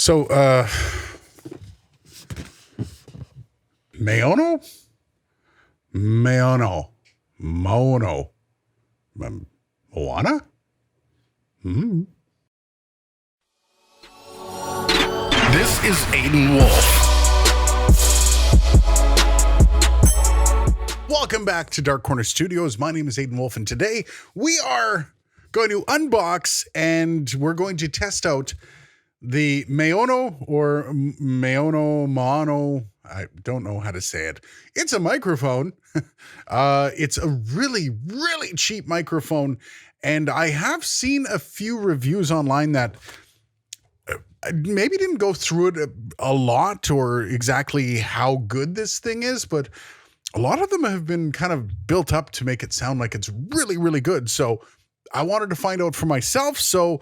So, MAONO? MAONO. MAONO. Moana? This is Aiden Wolf. Welcome back to Dark Corner Studios. My name is Aiden Wolf, and today we are going to unbox and we're going to test out the MAONO or MAONO. I don't know how to say it. It's a microphone. It's a really, really cheap microphone. And I have seen a few reviews online that maybe didn't go through it a lot or exactly how good this thing is, but a lot of them have been kind of built up to make it sound like it's really, really good. So I wanted to find out for myself. So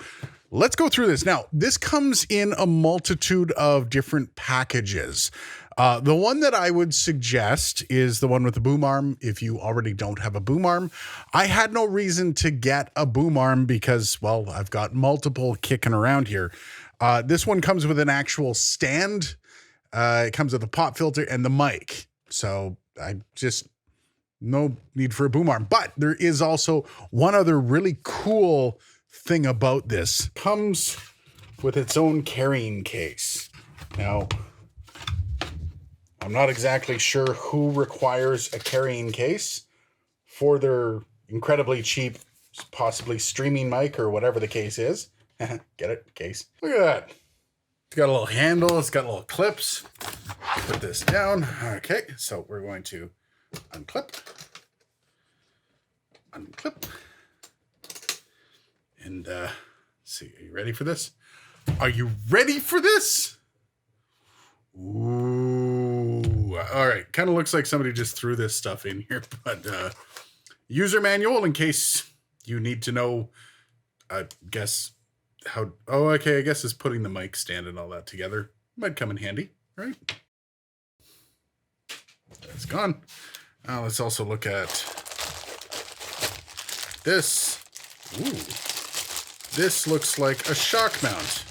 let's go through this. Now, this comes in a multitude of different packages. The one that I would suggest is the one with the boom arm. If you already don't have a boom arm, I had no reason to get a boom arm because, well, I've got multiple kicking around here. This one comes with an actual stand. It comes with a pop filter and the mic. So I just no need for a boom arm. But there is also one other really cool thing about this. Comes with its own carrying case. Now, I'm not exactly sure who requires a carrying case for their incredibly cheap, possibly streaming mic or whatever the case is. Get it? Case. Look at that. It's got a little handle. It's got little clips. Put this down. Okay, so we're going to unclip. And see, are you ready for this? Are you ready for this? Ooh. All right. Kind of looks like somebody just threw this stuff in here, but user manual in case you need to know, I guess, how. Oh, okay. I guess it's putting the mic stand and all that together. Might come in handy, right? That's gone. Let's also look at this. Ooh. This looks like a shock mount.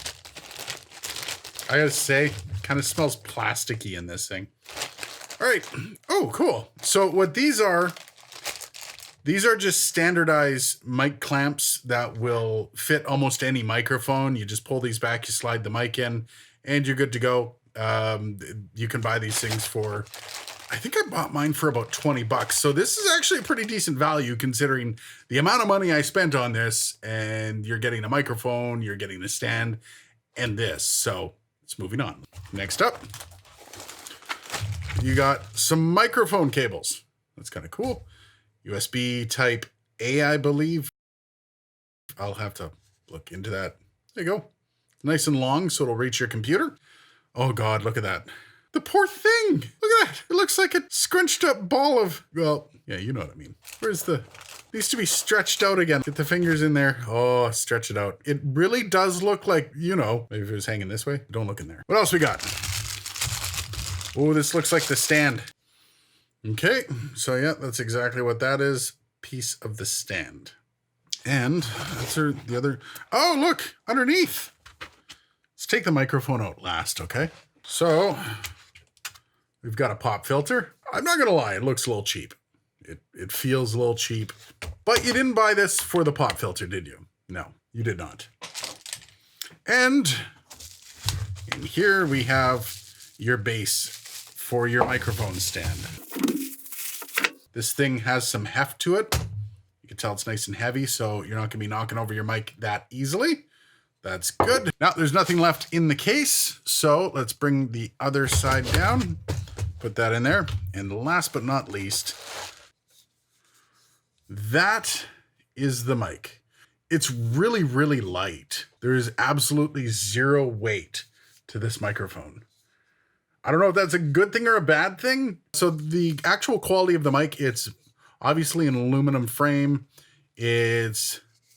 I gotta say, kind of smells plasticky in this thing. All right. Oh, cool. So what these are just standardized mic clamps that will fit almost any microphone. You just pull these back, you slide the mic in, and you're good to go. You can buy these things for, I think I bought mine for about $20. So this is actually a pretty decent value considering the amount of money I spent on this, and you're getting a microphone, you're getting a stand, and this. So it's moving on. Next up, you got some microphone cables. That's kind of cool. USB type A, I believe. I'll have to look into that. There you go. Nice and long, so it'll reach your computer. Oh God, look at that. The poor thing. Look at that. It looks like a scrunched up ball of, well, yeah, you know what I mean. Where's the, needs to be stretched out again. Get the fingers in there. Oh, stretch it out. It really does look like, you know, maybe if it was hanging this way. Don't look in there. What else we got? Oh, this looks like the stand. Okay, so yeah, that's exactly what that is. Piece of the stand. And that's the other, oh, look, underneath. Let's take the microphone out last, okay? So we've got a pop filter. I'm not gonna lie, it looks a little cheap. It feels a little cheap. But you didn't buy this for the pop filter, did you? No, you did not. And in here we have your base for your microphone stand. This thing has some heft to it. You can tell it's nice and heavy, so you're not gonna be knocking over your mic that easily. That's good. Now there's nothing left in the case, so let's bring the other side down, put that in there. And last but not least, that is the mic. It's really, really light. There is absolutely zero weight to this microphone. I don't know if that's a good thing or a bad thing. So the actual quality of the mic, it's obviously an aluminum frame. The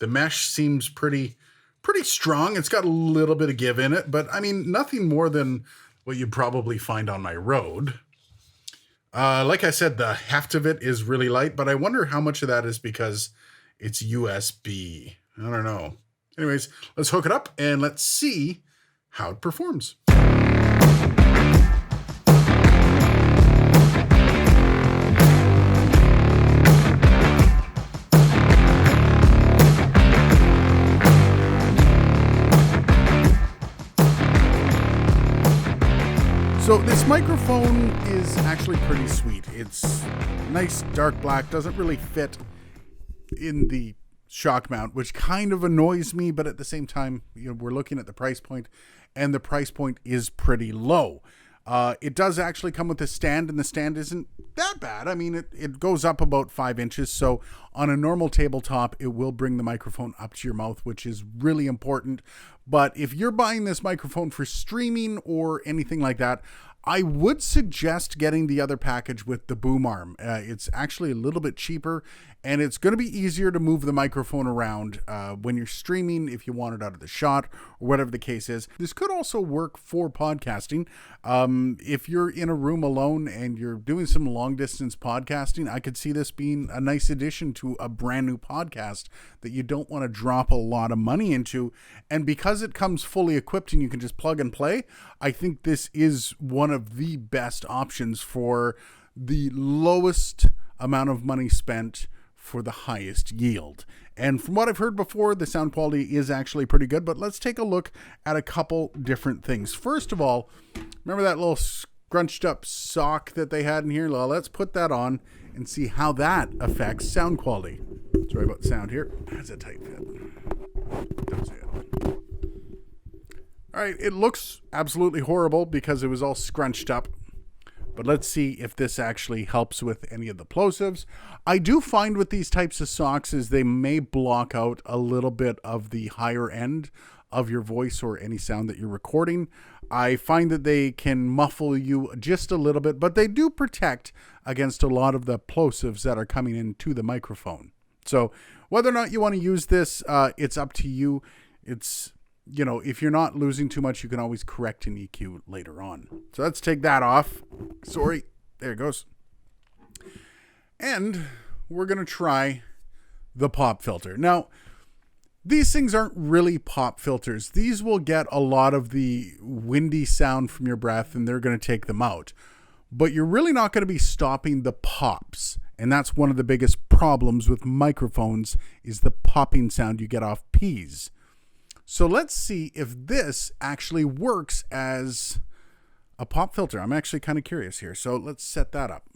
mesh seems pretty strong. It's got a little bit of give in it, but I mean, nothing more than what you'd probably find on my Rode. Like I said, the heft of it is really light, but I wonder how much of that is because it's USB. I don't know. Anyways, let's hook it up and let's see how it performs. So this microphone is actually pretty sweet. It's nice dark black, doesn't really fit in the shock mount, which kind of annoys me, but at the same time, we're looking at the price point, and the price point is pretty low. It does actually come with a stand, and the stand isn't that bad. I mean, it goes up about 5 inches, so on a normal tabletop, it will bring the microphone up to your mouth, which is really important. But if you're buying this microphone for streaming or anything like that, I would suggest getting the other package with the boom arm. It's actually a little bit cheaper, and it's going to be easier to move the microphone around when you're streaming, if you want it out of the shot, or whatever the case is. This could also work for podcasting. If you're in a room alone and you're doing some long-distance podcasting, I could see this being a nice addition to a brand new podcast that you don't want to drop a lot of money into. And because it comes fully equipped and you can just plug and play, I think this is one of the best options for the lowest amount of money spent for the highest yield. And from what I've heard before, the sound quality is actually pretty good, but let's take a look at a couple different things. First of all, remember that little scrunched up sock that they had in here? Well, let's put that on and see how that affects sound quality. Sorry about the sound here. That's a tight fit. Don't say it. All right, it looks absolutely horrible because it was all scrunched up. But let's see if this actually helps with any of the plosives. I do find with these types of socks is they may block out a little bit of the higher end of your voice or any sound that you're recording. I find that they can muffle you just a little bit, but they do protect against a lot of the plosives that are coming into the microphone. So whether or not you want to use this, it's up to you. It's, if you're not losing too much, you can always correct an EQ later on. So let's take that off. Sorry. There it goes. And we're going to try the pop filter. Now, these things aren't really pop filters. These will get a lot of the windy sound from your breath, and they're going to take them out. But you're really not going to be stopping the pops. And that's one of the biggest problems with microphones is the popping sound you get off Ps. So let's see if this actually works as a pop filter. I'm actually kind of curious here. So let's set that up.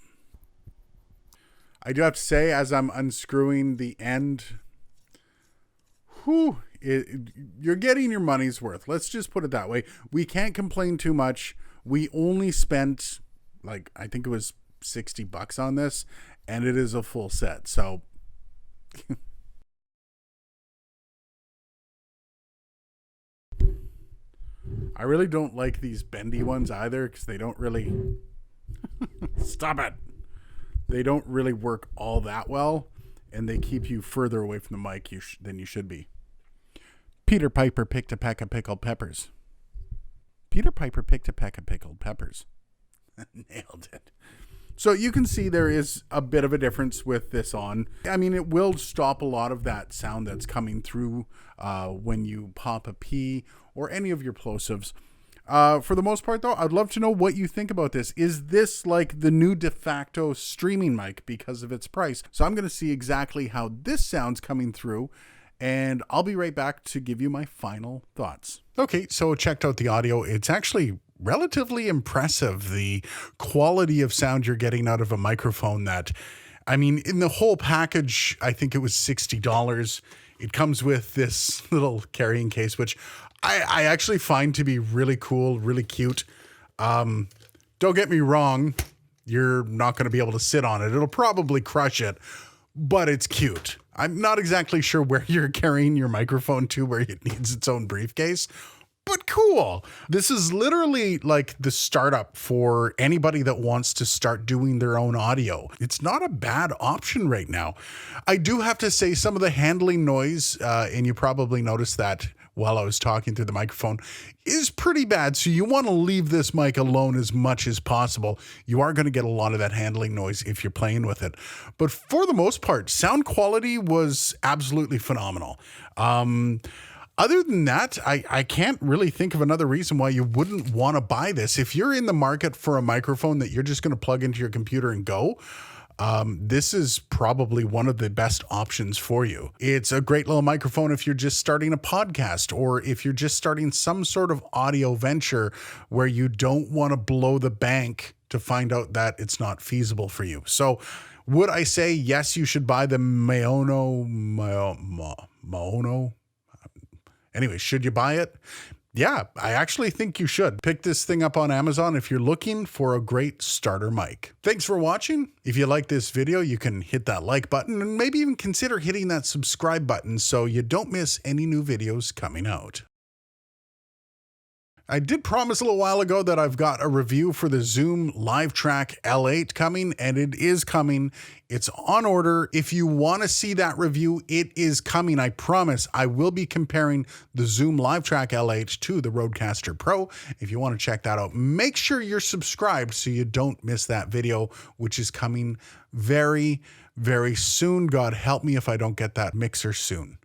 I do have to say, as I'm unscrewing the end, you're getting your money's worth. Let's just put it that way. We can't complain too much. We only spent, I think it was $60 on this, and it is a full set. So I really don't like these bendy ones either because they don't really stop it. They don't really work all that well, and they keep you further away from the mic than you should be. Peter Piper picked a peck of pickled peppers. Peter Piper picked a peck of pickled peppers. Nailed it. So you can see there is a bit of a difference with this on. I mean, it will stop a lot of that sound that's coming through when you pop a P or any of your plosives. For the most part, though, I'd love to know what you think about this. Is this like the new de facto streaming mic because of its price? So I'm going to see exactly how this sounds coming through, and I'll be right back to give you my final thoughts. Okay, so checked out the audio. It's actually relatively impressive, the quality of sound you're getting out of a microphone that, I mean, in the whole package, I think it was $60. It comes with this little carrying case, which I actually find to be really cool, really cute. Don't get me wrong, you're not going to be able to sit on it. It'll probably crush it, but it's cute. I'm not exactly sure where you're carrying your microphone to, where it needs its own briefcase, but cool. This is literally like the startup for anybody that wants to start doing their own audio. It's not a bad option right now. I do have to say some of the handling noise, and you probably noticed that while I was talking through the microphone, is pretty bad. So you want to leave this mic alone as much as possible. You are going to get a lot of that handling noise if you're playing with it. But for the most part, sound quality was absolutely phenomenal. Other than that, I can't really think of another reason why you wouldn't want to buy this. If you're in the market for a microphone that you're just going to plug into your computer and go, this is probably one of the best options for you. It's a great little microphone if you're just starting a podcast, or if you're just starting some sort of audio venture where you don't want to blow the bank to find out that it's not feasible for you. So would I say, yes, you should buy the MAONO? Anyway, should you buy it? Yeah, I actually think you should. Pick this thing up on Amazon if you're looking for a great starter mic. Thanks for watching. If you like this video, you can hit that like button and maybe even consider hitting that subscribe button so you don't miss any new videos coming out. I did promise a little while ago that I've got a review for the Zoom LiveTrack L8 coming, and it is coming. It's on order. If you want to see that review, it is coming. I promise. I will be comparing the Zoom LiveTrack L8 to the Rodecaster Pro. If you want to check that out, make sure you're subscribed so you don't miss that video, which is coming very, very soon. God help me if I don't get that mixer soon.